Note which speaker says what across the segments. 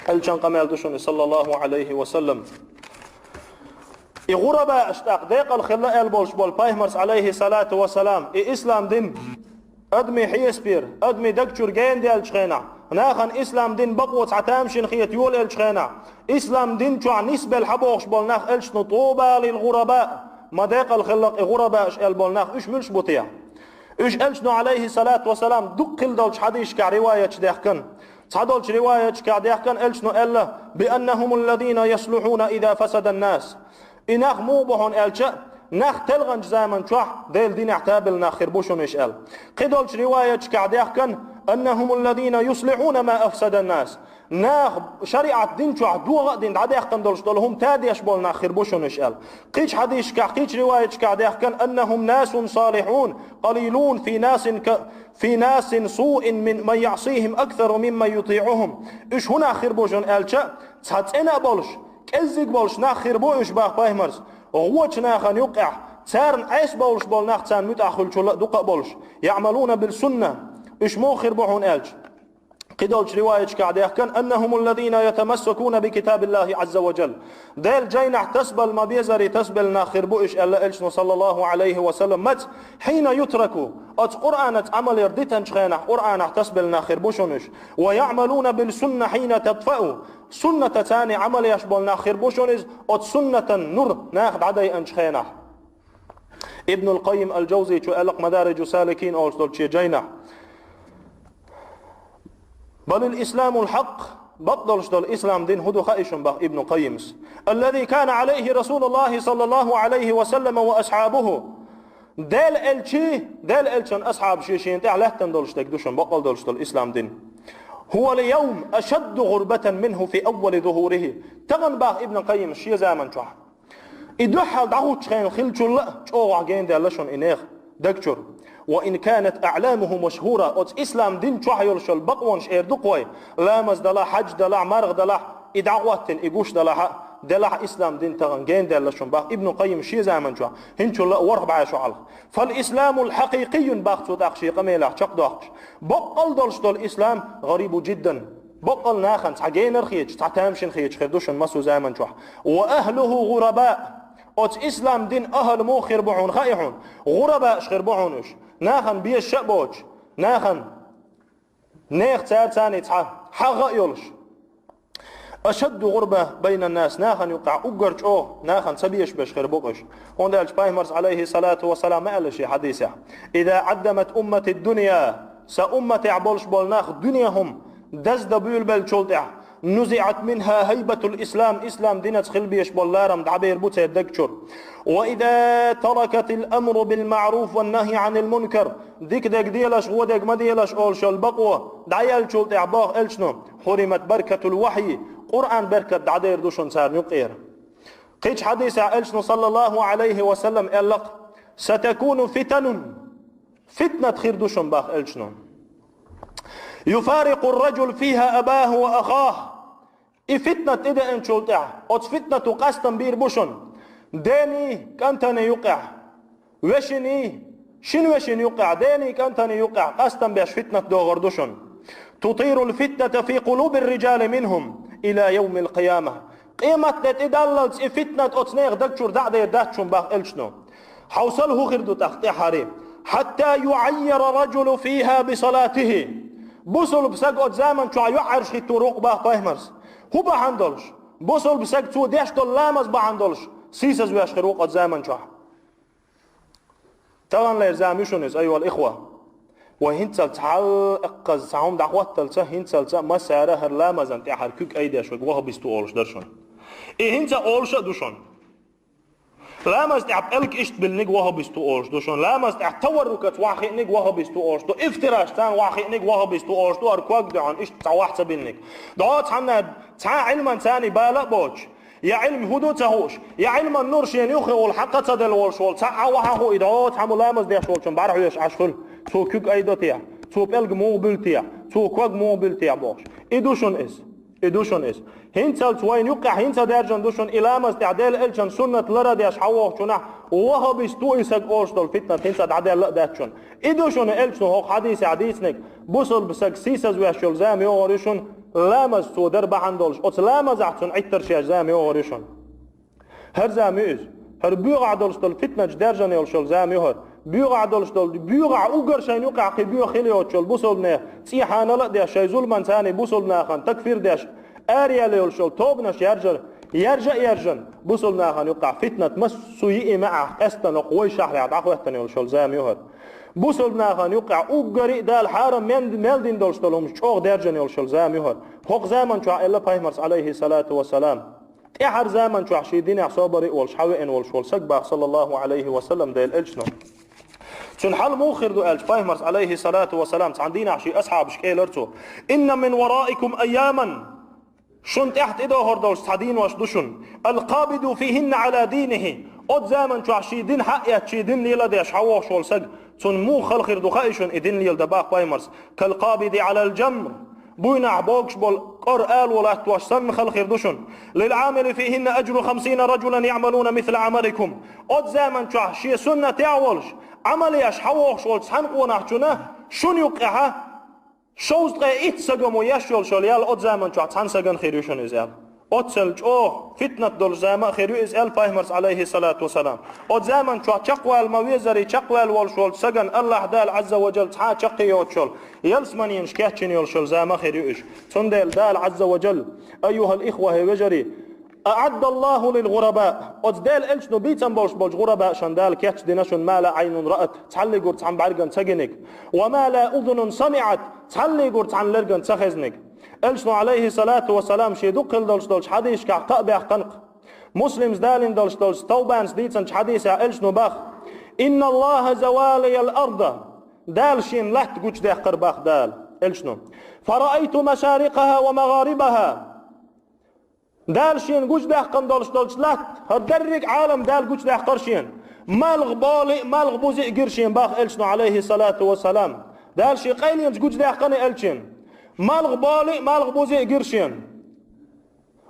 Speaker 1: elçen qamel duşun sallallahu aleyhi ve sellem. Guraba اشتاق ديقل خلا البولش بول بايمرس عليه الصلاة والسلام إسلام دين أدمي حيسبير أدمي دكتور جين دي الشخينا ناخن إسلام دين بقوة عتامشين خيت يول الشخينا إسلام دين شو عن نسبة الحبوش بول ناخ إلش نطوبة للغرباء ما ديقل خلا غرباء إش البول ناخ إش ملش بوتيا إش إلشنو عليه الصلاة والسلام دقل دولش حديش كرواية ديخكن صدولش رواية كديخكن إلشنو إلا بأنهم الذين يصلحون إذا فسد الناس إنخ مو بهون ألشا نخ تلغن زمن شح ديل دين اعتابل ناخر بوشون إشال قدولش رواية كعديخ كان أنهم الذين يصلحون ما أفسد الناس ناخ شريعة دين شح دوغ دين عديخ كان دولش دولهم تادي أشبول ناخر بوشون إشال قيش حديث قيش رواية كعديخ كان أنهم ناس صالحون قليلون في ناس سوء من يعصيهم أكثر مما يطيعهم إيش هنا آخر بوشون ألشا تحتنا بولش كزيك بولش ناخر بوش باخ بايمرز غوش ناخن يقع تارن عيس بولش بول ناخ تان متأخل شو دقة بولش يعملون بالسنة إيش موخر بوحون ألج قدولش رواية كعديح كان أنهم الذين يتمسكون بكتاب الله عز وجل ديل جينح تسبل ما بيزري تسبل ناخر بوش ألا إلشنا صلى الله عليه وسلم مت حين يتركوا قرآن عمل يردتن شخينح قرآن تسبل ناخر بوشونش ويعملون بالسنة حين تطفئوا سنة تاني عمل يشبل ناخر بوشونش سنة نور ناخد عدي أنشخينح ابن القيم الجوزي شو ألق مدارج سالكين أو شي جينح بل الإسلام الحق بطلش دول الإسلام دين هدو خائشن بخ ابن قيمس الذي كان عليه رسول الله صلى الله عليه وسلم وأصحابه دال الشن أصحاب شيشين تعلهتن دولش تكدوشن بقل دولش دول الإسلام دين هو اليوم أشد غربة منه في أول ظهوره تغن بخ ابن قيمس شي زامن شوح إدوحل دعوت شخين خلشو لا شو عجين دالشون إنيخ دكتور وإن كانت أعلامه مشهورة أت إسلام دين شو حيرشل بقونش إردقوي لامز دلا حج دلا مرغ دلا إدعواتن إيقوش دلا إسلام دين تغن جين دالشون باق ابن قيم شي زامن شو هنشو لا ورغ بعيشو على فالإسلام الحقيقي باق سود أخشي قميلة شق داقش بقل دلش دول الإسلام غريب جدا بقل ناخن تعجين رخيج تعتامشن خيج خردوشن مسو زامن شو وأهله غرباء أت إسلام دين أهل مو خربعون خائحون غرباء خربعونش ناخن بيش شبوش ناخن نيخ تاب ثاني حق يولش أشد غربة بين الناس ناخن يقع أقرش ناخن سبيش بش خربوش هون دالش بايمرز عليه الصلاة والسلام ما قال شيء حديثة إذا عدمت أمة الدنيا سأمة عبولش بولناخ دنياهم دزد بيول بالشولتع نزعت منها هيبة الإسلام إسلام دينت خلبيش بولارم دعبير بوتة الدكتور وإذا تركت الأمر بالمعروف والنهي عن المنكر ديك ديلش ودك ما ديلش أول شو البقوة دعيال شو تعباغ إلشنو حرمت بركة الوحي قرآن بركة دعير دوشن سار نقير قيش حديث إلشنو صلى الله عليه وسلم إلق ستكون فتنة خير دوشن باغ إلشنو يفارق الرجل فيها أباه وأخاه فتنة إذا أنت شلتع فتنة قسطن بير بوشن ديني كانتني يقع شن وشن يقع ديني كانتني يقع قسطن بيش فتنة دوغردوشن تطير الفتنة في قلوب الرجال منهم إلى يوم القيامة قيمة تدلت فتنة أتنيغ دكتور دعدي يداتشون باق إلشنو حوصله خردو تختي حريم حتى يعير رجل فيها بصلاته بوصل بساق زمن شو يعرش الطرق باه بايمرز هو بحندلش بوصل بساق تو ديش لامز بحندلش سيسز ويش خروق زمن شو طبعا لا يرزامشونس أيها الإخوة وهنتل تعلق سعوم دعوات تلسا هنتل ما سعره لامز انت حركوك أيديش وقوها بيستو أولش درشون هنت أولش دوشون لامز تعبلك إشت بالنج وها بيستو أولش دوشون لامز تعتوركت واحد نج وها بيستو أولش دو افتراش تان واحد نج وها بيستو أولش دو أركواك دعان إشت تعواحت بالنج دعات حنا تع علما ثاني بالا بوش يا علم هدو تهوش يا علم النور شين يخي والحق تدل والشول تع وحهو إدعات حمو لامز ديش والشون بارح يش عشخل تو كوك أيدوتيا تو بلغ موبيلتيا تو كوك موبيلتيا بوش إدوشون إس هنتل توين يقع هنتل درجن دوشون إلامز تعديل إلشن سنة لرديش حواه شنع وها بيستوي ساق أورشتل فتنة هنتل تعديل لقداتشون إدوشون إلشن هو حديث نك بوصل بساق سيسز ويشول زام يوريشون لامز تو در بحندولش ات لامز عتون عتر شيء زامي وريشون هر زاميز هر بيوغ عدولش دول فتنة درجة يولشول زامي هر بيوغ عدولش دول بيوغ اوغر شين يوقع قي بيوغ خيلي يوتشول بوسولنا تيحان لا ديش شي ظلم ثاني بوسولنا خان تكفير ديش اريال يولشول توبنش يرجن بوسولنا خان يوقع فتنة مسوي مع استن قوي شهر عقوتن يولشول زامي هر بوسولنا خان يوقع اوغري دال حرم ملدين دولش دولهم چوغ درجة يولشول زامي هر حق زمان چو الله پیغمبر عليه الصلاة والسلام احر زمان چو عشيدين احصابري والشحوئن والشولسك با صلى الله عليه وسلم ديل الجنو چون حل موخر دو الج پیغمبر عليه الصلاة والسلام عندنا عشي اصحاب شكيلرتو ان من ورائكم اياما شن تحت ايده هردول صدين واش دوشن القابض فيهن على دينه اد زمان چو عشيدين حق يتشيدين ليلا ديش حوا شولسك چون مو خلخر دو خايشن ادين ليل دباق پیغمبر كالقابض على الجمر بوينع بوكش بول قرآل ولا توشسن خلخير دوشن للعامل فيهن أجر 50 رجلا يعملون مثل عملكم اد زمن چه شي سنة تعولش عمليش حووش ولس حنقونا چونه شون يقعها شوزقه ایت سگم و یشول شل یال اد زمان چه چند سگن خیریشون ازال اد سلج فتنة دول زمان خيرو ازال پیغمبر عليه الصلاة والسلام اد زمان چه چقوال مویزری چقوال والشول سگن الله دال عز وجل چه چقیات شل يلسمنين شكاتشين يلشل زما خيريش تندل دال عز وجل أيها الإخوة وجري أعد الله للغرباء أتدال إلش نبيتن بولش غرباء شندال كاتش دينشون ما لا عين رأت تحلي قرت عن بعرقن تجنك وما لا أذن سمعت تحلي قرت عن لرقن تخزنك إلش عليه الصلاة والسلام شيدوق دولش حديث كعقاب قنق مسلمز دالين دولش توبانس ديتن حديث إلش نباخ إن الله زوالي الأرض دال شين لحت قوش ده قرباخ دال إلشنو فرأيت مشارقها ومغاربها دال شين قوش ده قندولش لحت هردرق عالم دال قوش ده قرشين مالغ بالي مالغ بوزي قرشين باخ إلشنو عليه الصلاة والسلام دال شي قيلين قوش ده قني إلشين مالغ بالي مالغ بوزي قرشين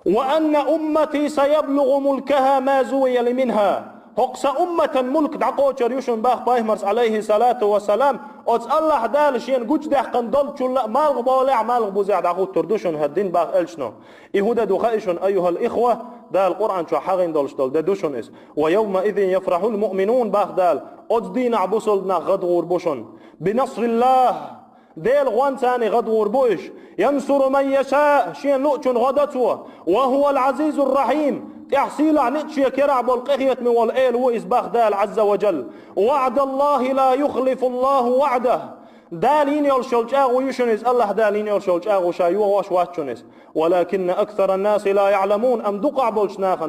Speaker 1: وأن أمتي سيبلغ ملكها ما زوي منها هقص أمة ملك دعقوشر يوشن باخ بايمرس عليه الصلاة والسلام أتس الله دالشين قوش ده قندل شلا مالغ بالع مالغ بوزع دعقو تردوشن هدين باخ إلشنو إهودا دوخائشن أيها الإخوة دال القرآن شو حاغين دولش دول دوشن إس ويومئذ يفرح المؤمنون باخ دال أتس دين عبوسلنا غدغور بوشن بنصر الله ديل غوان ثاني غدور بوش ينصر من يشاء شين لؤشن غدتوا وهو العزيز الرحيم تحصيل عن شيء كرع بالقخية من والإيل وإسباخ دال عز وجل وعد الله لا يخلف الله وعده دالين يلشلج أغو يشنس الله دالين يلشلج أغو شايوه واشواتشنس ولكن أكثر الناس لا يعلمون أم دقع بلشناخا